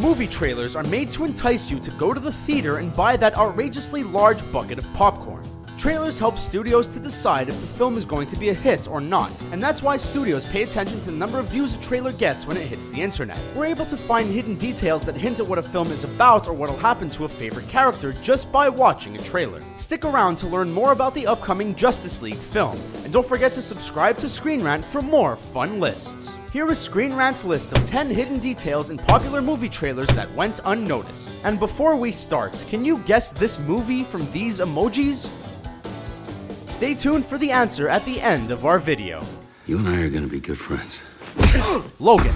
Movie trailers are made to entice you to go to the theater and buy that outrageously large bucket of popcorn. Trailers help studios to decide if the film is going to be a hit or not, and that's why studios pay attention to the number of views a trailer gets when it hits the internet. We're able to find hidden details that hint at what a film is about or what'll happen to a favorite character just by watching a trailer. Stick around to learn more about the upcoming Justice League film, and don't forget to subscribe to Screen Rant for more fun lists. Here is Screen Rant's list of 10 hidden details in popular movie trailers that went unnoticed. And before we start, can you guess this movie from these emojis? Stay tuned for the answer at the end of our video. You and I are gonna be good friends. Logan.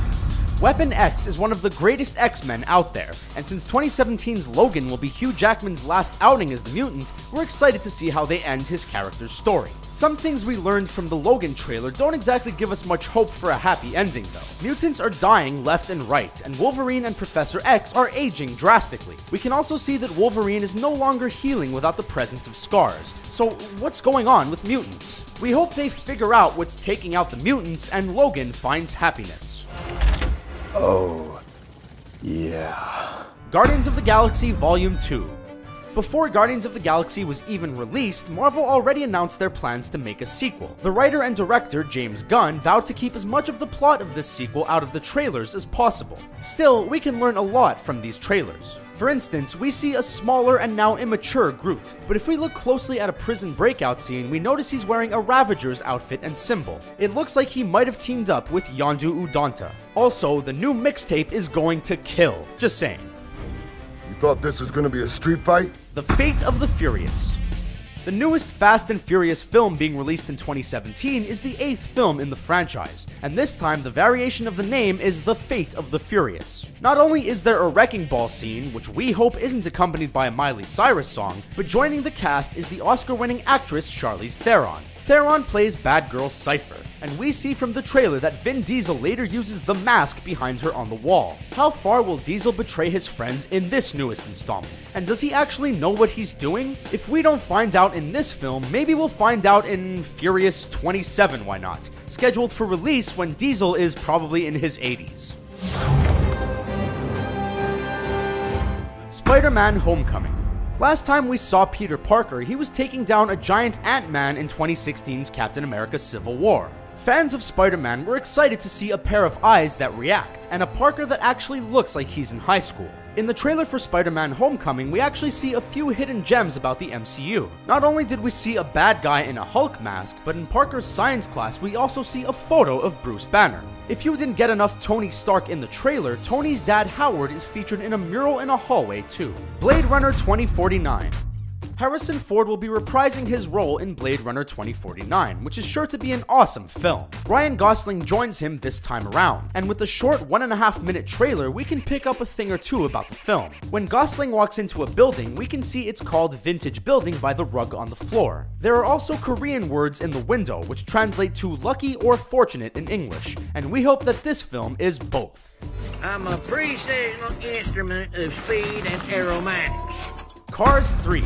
Weapon X is one of the greatest X-Men out there, and since 2017's Logan will be Hugh Jackman's last outing as the mutant, we're excited to see how they end his character's story. Some things we learned from the Logan trailer don't exactly give us much hope for a happy ending though. Mutants are dying left and right, and Wolverine and Professor X are aging drastically. We can also see that Wolverine is no longer healing without the presence of scars. So what's going on with mutants? We hope they figure out what's taking out the mutants and Logan finds happiness. Oh, yeah. Guardians of the Galaxy Volume 2. Before Guardians of the Galaxy was even released, Marvel already announced their plans to make a sequel. The writer and director, James Gunn, vowed to keep as much of the plot of this sequel out of the trailers as possible. Still, we can learn a lot from these trailers. For instance, we see a smaller and now immature Groot, but if we look closely at a prison breakout scene, we notice he's wearing a Ravager's outfit and symbol. It looks like he might have teamed up with Yondu Udonta. Also, the new mixtape is going to kill. Just saying. You thought this was gonna be a street fight? The Fate of the Furious. The newest Fast and Furious film being released in 2017 is the 8th film in the franchise, and this time the variation of the name is The Fate of the Furious. Not only is there a wrecking ball scene, which we hope isn't accompanied by a Miley Cyrus song, but joining the cast is the Oscar-winning actress Charlize Theron. Theron plays bad girl Cypher, and we see from the trailer that Vin Diesel later uses the mask behind her on the wall. How far will Diesel betray his friends in this newest installment? And does he actually know what he's doing? If we don't find out in this film, maybe we'll find out in Furious 27, why not? Scheduled for release when Diesel is probably in his 80s. Spider-Man Homecoming. Last time we saw Peter Parker, he was taking down a giant Ant-Man in 2016's Captain America Civil War. Fans of Spider-Man were excited to see a pair of eyes that react, and a Parker that actually looks like he's in high school. In the trailer for Spider-Man Homecoming, we actually see a few hidden gems about the MCU. Not only did we see a bad guy in a Hulk mask, but in Parker's science class we also see a photo of Bruce Banner. If you didn't get enough Tony Stark in the trailer, Tony's dad Howard is featured in a mural in a hallway too. Blade Runner 2049. Harrison Ford will be reprising his role in Blade Runner 2049, which is sure to be an awesome film. Ryan Gosling joins him this time around, and with the short 1.5-minute trailer, we can pick up a thing or two about the film. When Gosling walks into a building, we can see it's called Vintage Building by the rug on the floor. There are also Korean words in the window, which translate to lucky or fortunate in English, and we hope that this film is both. I'm a precision instrument of speed and aeromatics. Cars 3.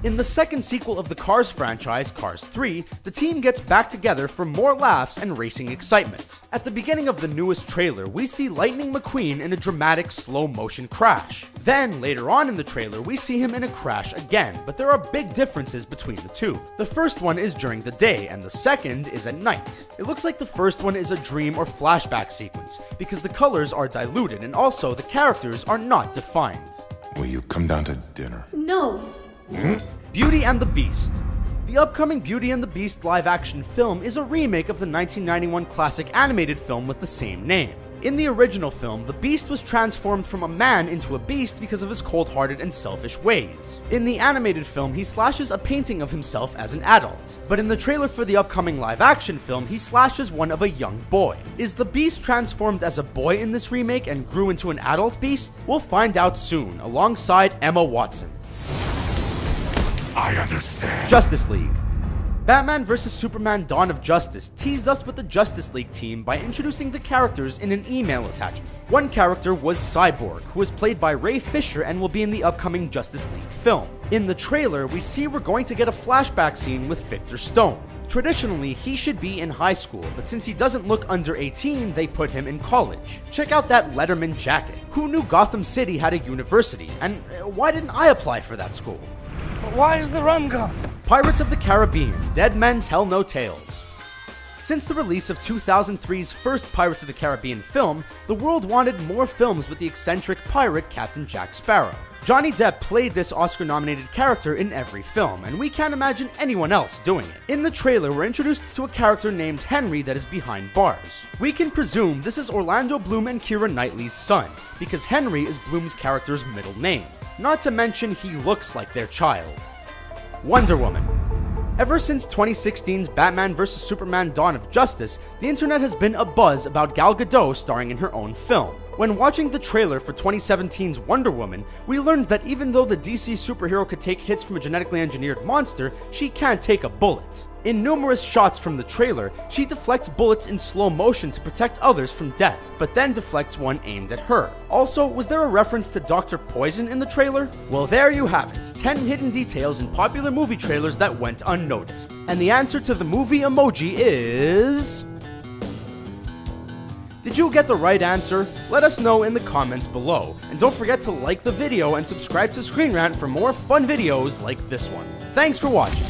In the second sequel of the Cars franchise, Cars 3, the team gets back together for more laughs and racing excitement. At the beginning of the newest trailer, we see Lightning McQueen in a dramatic slow-motion crash. Then, later on in the trailer, we see him in a crash again, but there are big differences between the two. The first one is during the day, and the second is at night. It looks like the first one is a dream or flashback sequence, because the colors are diluted, and also the characters are not defined. Will you come down to dinner? No. Beauty and the Beast. The upcoming Beauty and the Beast live-action film is a remake of the 1991 classic animated film with the same name. In the original film, the Beast was transformed from a man into a beast because of his cold-hearted and selfish ways. In the animated film, he slashes a painting of himself as an adult. But in the trailer for the upcoming live-action film, he slashes one of a young boy. Is the Beast transformed as a boy in this remake and grew into an adult beast? We'll find out soon, alongside Emma Watson. I understand. Justice League. Batman vs. Superman Dawn of Justice teased us with the Justice League team by introducing the characters in an email attachment. One character was Cyborg, who was played by Ray Fisher and will be in the upcoming Justice League film. In the trailer, we see we're going to get a flashback scene with Victor Stone. Traditionally, he should be in high school, but since he doesn't look under 18, they put him in college. Check out that Letterman jacket. Who knew Gotham City had a university? And why didn't I apply for that school? But why is the rum gone? Pirates of the Caribbean, Dead Men Tell No Tales. Since the release of 2003's first Pirates of the Caribbean film, the world wanted more films with the eccentric pirate Captain Jack Sparrow. Johnny Depp played this Oscar-nominated character in every film, and we can't imagine anyone else doing it. In the trailer, we're introduced to a character named Henry that is behind bars. We can presume this is Orlando Bloom and Keira Knightley's son, because Henry is Bloom's character's middle name. Not to mention he looks like their child. Wonder Woman. Ever since 2016's Batman vs Superman Dawn of Justice, the internet has been abuzz about Gal Gadot starring in her own film. When watching the trailer for 2017's Wonder Woman, we learned that even though the DC superhero could take hits from a genetically engineered monster, she can't take a bullet. In numerous shots from the trailer, she deflects bullets in slow motion to protect others from death, but then deflects one aimed at her. Also, was there a reference to Dr. Poison in the trailer? Well, there you have it, 10 hidden details in popular movie trailers that went unnoticed. And the answer to the movie emoji is... Did you get the right answer? Let us know in the comments below. And don't forget to like the video and subscribe to Screen Rant for more fun videos like this one. Thanks for watching.